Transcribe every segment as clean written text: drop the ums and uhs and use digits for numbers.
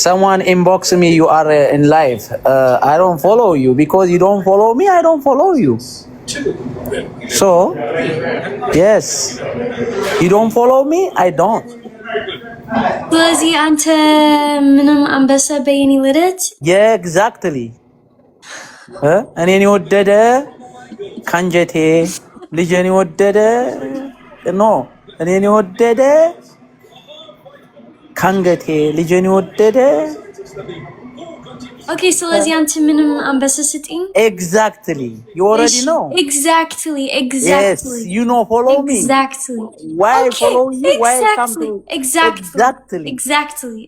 Someone inbox me, you are in live. I don't follow you because you don't follow me. I don't follow you. So, yes, you don't follow me. I don't. ስለዚህ አንተ ምንም አንበሳ በይኒ ልደት Yeah, exactly. እኔን የወደደ ካንጀቴ ልጄን የወደደ ኖ እኔን የወደደ ካንገቴ ልጄን የወደደ Okay, ስለዚህ አንተ ምንም አንበሳ ስጠኝ Exactly. You already know. Exactly. Yes, you know follow me. Exactly. Why Okay, follow you? Why come exactly. to Exactly.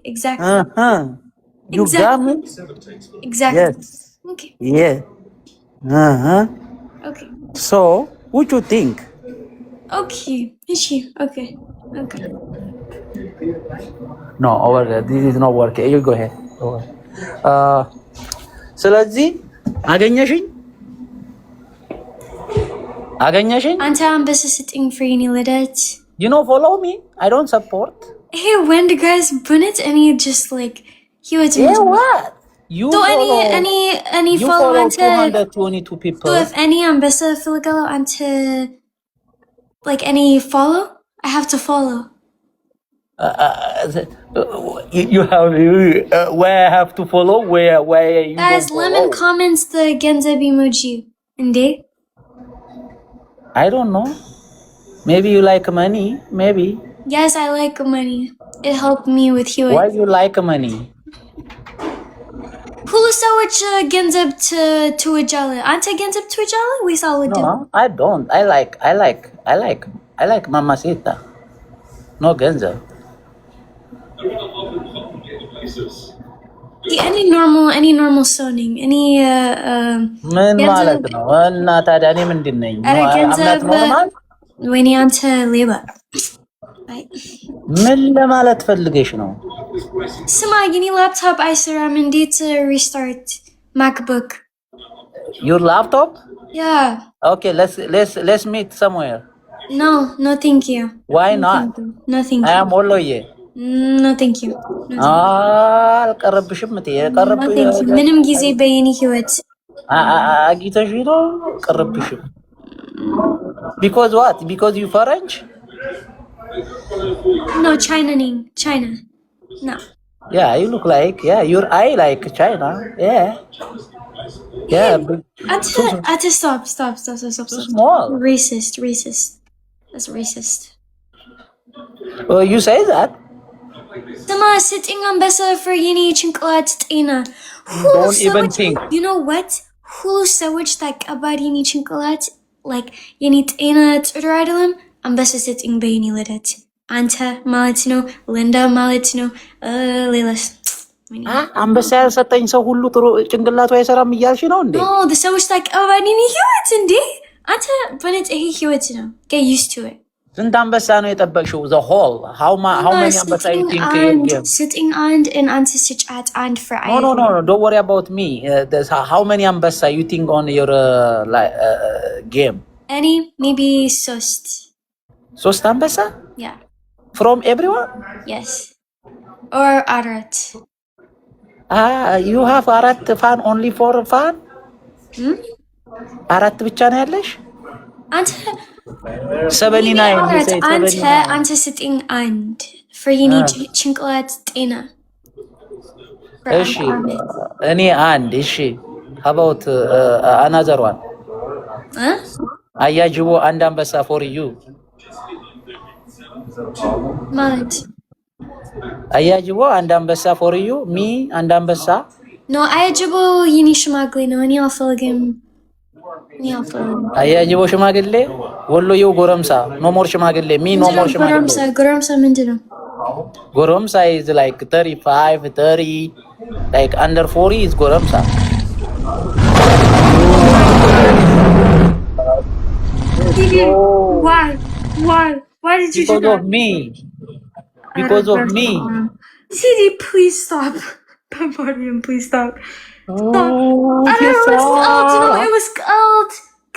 You got me? Exactly. Yes. Okay. Yeah. Okay. So, what you think? Okay. Okay. No, over there. This is not working. You go ahead. Over. ስለዚህ አገኘሽኝ አንተ አንበሳ ስጠኝ for የኔ ልደት You know follow me. I don't support. Hey, when the guys bunnet any just like he was Yeah, what? You so follow any you follow follow ante 222 people. So if any ambassa filagalo ante like any follow, I have to follow. You have where I have to follow where you Guys, don't lemon follow. comments the Genzeb emoji. Inde? I don't know. Maybe you like money. Maybe. Yes, I like money. It helped me with Hewitt. Why you like money? Who saw which Genzeb to a jolly? Ante Genzeb to a jolly? We saw it. No, I don't. I like mamacita. No Genza. Any normal sounding, any ምን ማለት ነው? እና ታዲያ እኔ ምንድን ነኝ? አምናት ኖርማል ወይኔ አንተ ሌባ ምን ለማለት ፈልገሽ ነው? ስማ የኔ ላፕቶፕ አይሰራም እንዴት ሪስታርት MacBook? Your laptop? Yeah. Okay, let's meet somewhere. No thank you. Why not? No thank you. I am ወሎዬ. No thank you. አልቀረብሽም እቴ ቀረብ ምንም ጊዜ በየኔ ህይወት አጊተሽ ነው ቀረብሽም Because what? Because you French? No, China name. China. No. Yeah, you look like your eye like China. Yeah. Stop. Small. Racist. That's racist. Oh, you say that? Sama sitting on besa for yini chinklat tina. Don't even think. You know what? Who sewage like about yini chinklat? Like yini tina tradalum? I'm besa sitting by yini lidet. Anta Malatino, Linda Malatino, Lilas. አንበሳ ያልሰጠኝ ሰው ሁሉ ጥሩ ጭንቅላቱ አይሰራም እያልሽ ነው እንዴ? No, the ሰዎች like አባዲኒ ህይወት እንዴ? አንተ በነጭ ይሄ ህይወት ነው. Get used to it. ስንት አንበሳ ነው የጠበቅሽው? The whole. How many አንበሳ you think you give? Sitting on and አንተ ስጫት አንድ for I. No, don't worry about me. How many አንበሳ you think on your game? Any maybe ሶስት አንበሳ? Yeah. From everyone? Yes. Or arat. You have አራት fan only for fun? አራት ብቻ ነው ያለሽ? አንተ 79 አንተ ስጥኝ አንድ for you need ጭንቅላት ጤና እሺ እኔ አንድ እሺ how about another one አያጅቦ አንድ አንበሳ for you ማለት አያጅቦ አንድ አንበሳ for you me አንድ አንበሳ no አያጅቦ ይኒ ሽማግሌ ነው እኔ አልፈልግም አያጅቦ ሽማግሌ ወሎዬው ጎረምሳ ኖ ሞር ሽማግሌ ሚ ኖ ሞር ሽማግሌ ጎረምሳ ምንድነው ጎረምሳ is like 35 30 like under 40 is ጎረምሳ why did you do that? Because of me CD please stop Bombardment please stop Oh, it was cold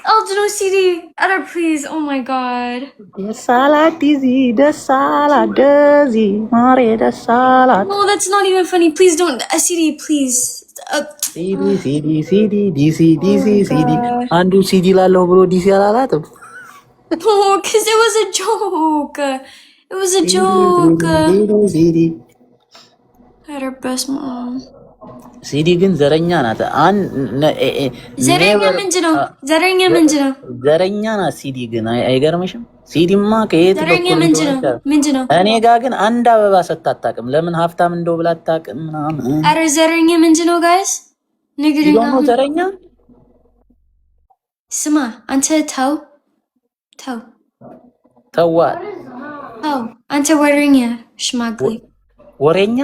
Oh, no, CD. Utter, please. Oh my god. Desala dizzy, desala dizzy, Mare desala. No, that's not even funny. Please don't. CD, please. CD, DC, Oh my CD. god. Andu CD la logro DC ala to. No, because it was a joke. It was a joke. CD. At her best mom. ሲዲ ግን ዘረኛ ናት። ዘረኛ ምንድን ነው? ዘረኛ ምንድን ነው? ዘረኛ ናት ሲዲ ግን አይገርምሽም? ሲዲማ ከየት ዘረኛ በኩል ምንድን ነው? እኔ ጋር ግን አንድ አበባ ሰጥታ አታውቅም። ለምን ሀብታም እንደው ብላ አታውቅም ምናምን። ኧረ ዘረኛ ምንድን ነው ጋይስ? ንግሪኝ ነው ዘረኛ። ስማ አንተ ተው አንተ ወሬኛ ሽማግሌ ወሬኛ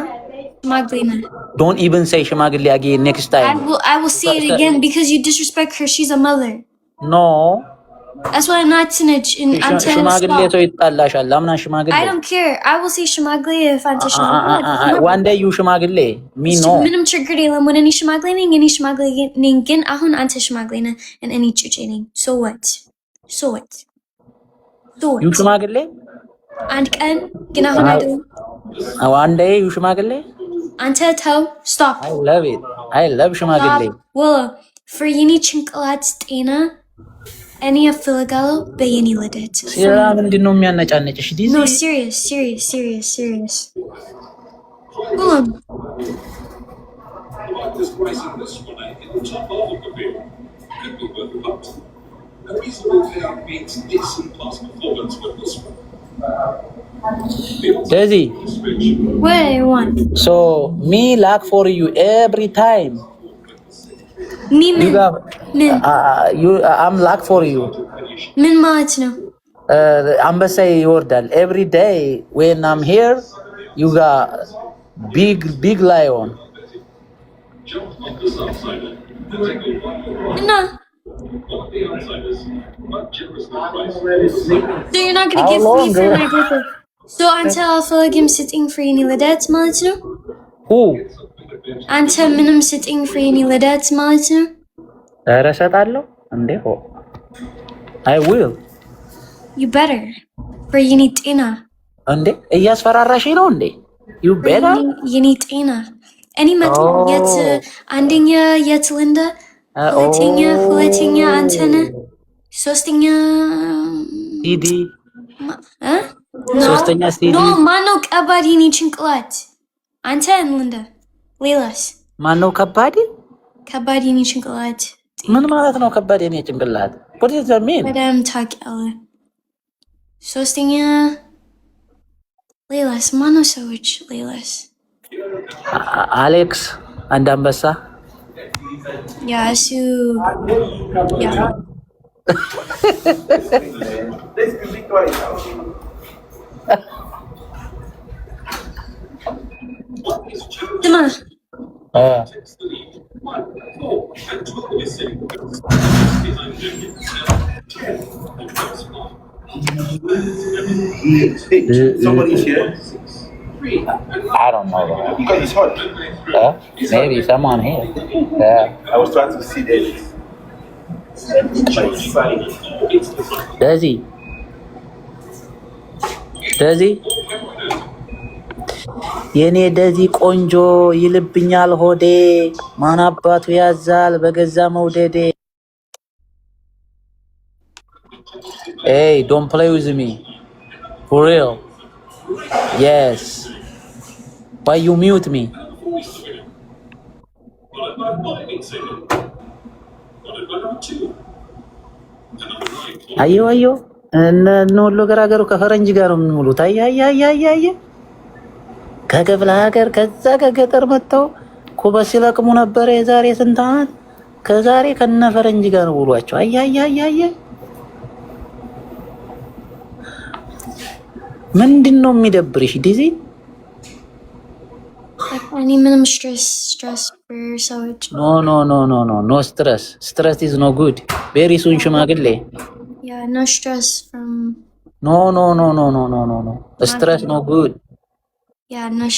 Magdalena. Don't even say ሽማግሌ again next time. I will say it again because you disrespect her. She's a mother. No. That's why I'm not snitch. ሽማግሌ ሰው ይጣላሻል። አምና ሽማግሌ. I don't care. I will say ሽማግሌ if I'm ሽማግሌ. One day you ሽማግሌ. Me no. ምንም ችግር የለም። when እኔ ሽማግሌ ነኝ ግን አሁን አንተ ሽማግሌ ነህ and እኔ ጩጬ ነኝ. So what? You ሽማግሌ? አንድ ቀን ግን አሁን አይደለም. One day you ሽማግሌ? አንተ ተው stop. I love ሽማግሌ. well for የኔ ጭንቅላት ጤና እኔ እፈልጋለሁ በየኔ ልደት። ሲራ ምንድን ነው የሚያነጫነጭሽ? No serious. This pricing this one in the top half of the field could be worth a buck. A reasonable payout means decent plus performance with this one. Daisy. What do you want? So me luck for you every time. Me min. I'm luck for you. ምን ማለት ነው? አንበሳ ይወርዳል. Every day when I'm here, you got big lion. No. So you're not gonna give me for my birthday. So አንተ አልፈልግም ስጥኝ for የኔ ልደት ማለት ነው? Who? አንተ ምንም ስጥኝ for የኔ ልደት ማለት ነው? ኧረ እሰጣለሁ እንዴ ሆ I will. You better. for የኔ ጤና እንዴ እያስፈራራሽ ነው እንዴ? You better. የኔ ጤና እኔ መጥቶ አንደኛ የት ልንዳ ሁለተኛ አንተ ነህ ሶስተኛ ሲዲ ሶስተኛ ሲዲ ኖ ማነው ከባድ የኔ ጭንቅላት አንተ ልንዳ ሌላስ ማነው ከባድ የኔ ጭንቅላት ምን ማለት ነው ከባድ የኔ ጭንቅላት what does that mean በደም ታውቂያለህ ሶስተኛ ሌላስ ማነው ሰዎች ሌላስ አሌክስ አንድ አንበሳ ያ እሱ ያ ስማ Somebody's here. I don't know. You got his heart. Maybe someone here. Yeah. I was trying to see this. Daisy. የኔ ደዚ ቆንጆ ይልብኛል ሆዴ ማን አባቱ ያዛል በገዛ መውደዴ Hey, don't play with me. For real. Yes. Why you mute me? አዮ እነ ገራገሩ ከፈረንጅ ጋር ነው የሚሙሉት። አየ ከክፍለ ሀገር ከዛ ከገጠር መጥተው ኩበስ ሲለቅሙ ነበር የዛሬ ስንት ዓመት። ከዛሬ ከነ ፈረንጅ ጋር ነው ውሏቸው። አየ ምንድነው የሚደብርሽ ዲዚ? እኔ ምንም stress for ሰዎች no stress is no good very soon ሽማግሌ yeah no stress from no stress no good yeah no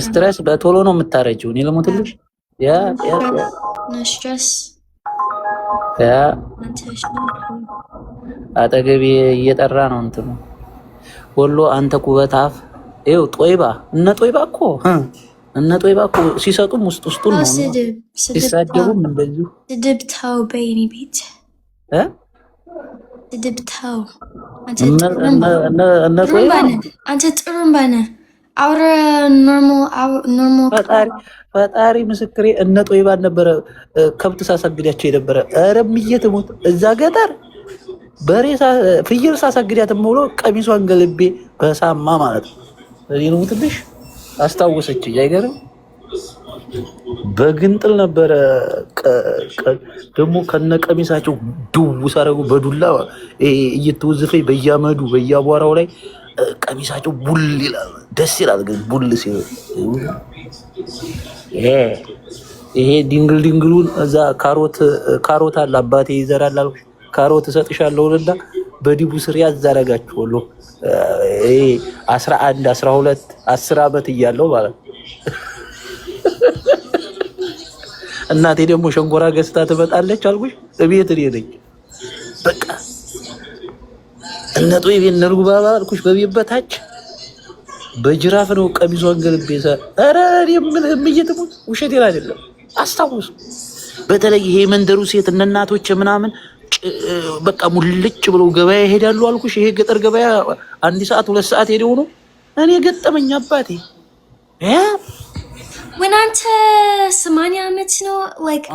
stress በቶሎ ነው የምታረጂው እኔ ልሞትልሽ no stress ያ አንተ ሽንኩ አጠገቤ እየጠራ ነው እንትኑ ወሎ አንተ ኩበት አፍ ይኸው ጦይባ እነ ጦይባ እኮ ሲሰጡም ውስጡን ነው ሲሳደቡም እንደዚሁ ስድብ ተው በይኒ ቤት እ ስድብ ተው አንተ ጥሩምባ ነህ አውረ ኖርማል ፈጣሪ ምስክሬ እነ ጦይባን ነበረ ከብት ሳሳግዳቸው የነበረ ረምዬ ትሙት እዛ ገጠር በሬሳ ፍየል ሳሳግዳት ብሎ ቀሚሷን ገልቤ በሳማ ማለት ነው ነው ትንሽ አስታወሰች አይገርም በግንጥል ነበረ ደግሞ ከነ ቀሚሳቸው ድው ሳረጉ በዱላ እየተወዘፈኝ በያመዱ በያቧራው ላይ ቀሚሳቸው ቡል ይላል ደስ ይላል ግን ቡል ሲል ይሄ ድንግሉን እዛ ካሮት አለ አባቴ ይዘራል አልኩሽ ካሮት እሰጥሻለሁና በዲቡ ስር ያዛረጋችኋለሁ 11 12 10 አመት እያለው ማለት እናቴ ደግሞ ሸንኮራ ገዝታ ትመጣለች አልኩሽ እቤት እኔ ነኝ በቃ እነጡ ይቤን ነርጉ ባባ አልኩሽ በቤት በታች በጅራፍ ነው ቀሚሷን ገልቤሳ አረ ምን እየተሙት ውሸቴን አይደለም አስታውሱ በተለይ ይሄ መንደሩ ሴት እናቶች ምናምን በቃ ሙልጭ ብለው ገበያ ይሄዳሉ አልኩሽ ይሄ ገጠር ገበያ 1 ሰዓት 2 ሰዓት ሄደው ነው እኔ ገጠመኝ አባቴ when አንተ 80 አመት ነው like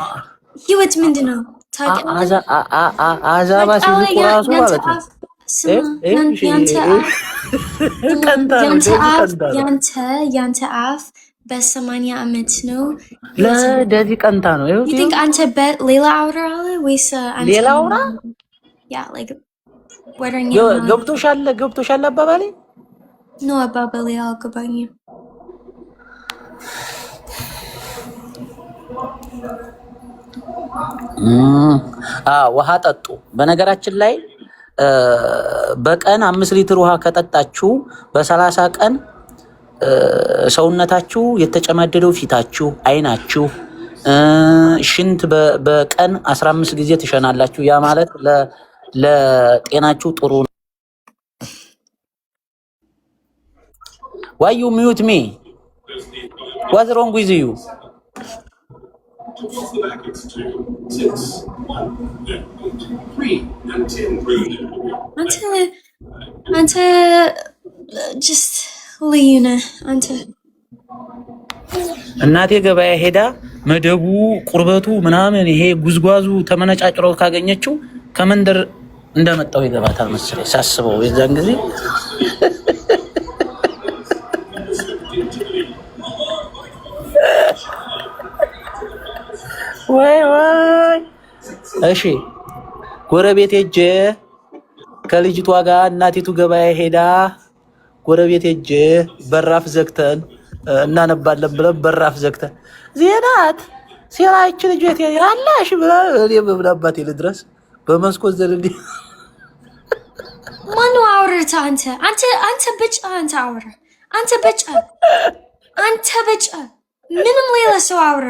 ህይወት ምንድነው ታውቃለህ አዛባ ሲቆራሱ ማለት ነው ያንተ አፍ በ80 አመት ነው ለደዚህ ቀንታ ነው you think አንተ ሌላ አውራ አለ ወይስ አንተ ሌላ አውራ yeah like ወደኛ ገብቶሻል አባባሌ ነው አባባሌ አልገባኝም ውሃ ጠጡ በነገራችን ላይ በቀን 5 ሊትር ውሃ ከጠጣችሁ በ30 ቀን ሰውነታችሁ የተጨማደደው ፊታችሁ አይናችሁ ሽንት በቀን 15 ጊዜ ትሸናላችሁ ያ ማለት ለጤናችሁ ጥሩ ነው why you mute me what's wrong with you What's the package to 6 1 3 and 10 አንተ just ልዩነ አንተ እናቴ ገበያ ሄዳ መደቡ ቁርበቱ ምናምን ይሄ ጉዝጓዙ ተመነጫጭሮ ካገኘችው ከመንደር እንደመጣው ይገባታል መሰለኝ ሳስበው የዛን ጊዜ ወይ እሺ ጎረቤት ሄጄ ከልጅቷ ጋር እናቲቱ ገበያ ሄዳ ጎረቤት ሄጄ በራፍ ዘግተን እናነባለን ብለን በራፍ ዘግተን ዜናት ሲራይች ልጅት ያላሽ ብላ እኔ በብላባት ልድረስ በመስኮት ዘልልኝ ማን አውርታ አንተ ብቻ አውራ አንተ ብቻ ምንም ሌላ ሰው አውራ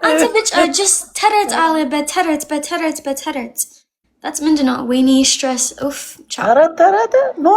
አንተ ብቻ just ተረት አለ በተረት that's ምንድነው ወይኔ stress ኡፍ ተረት ኖ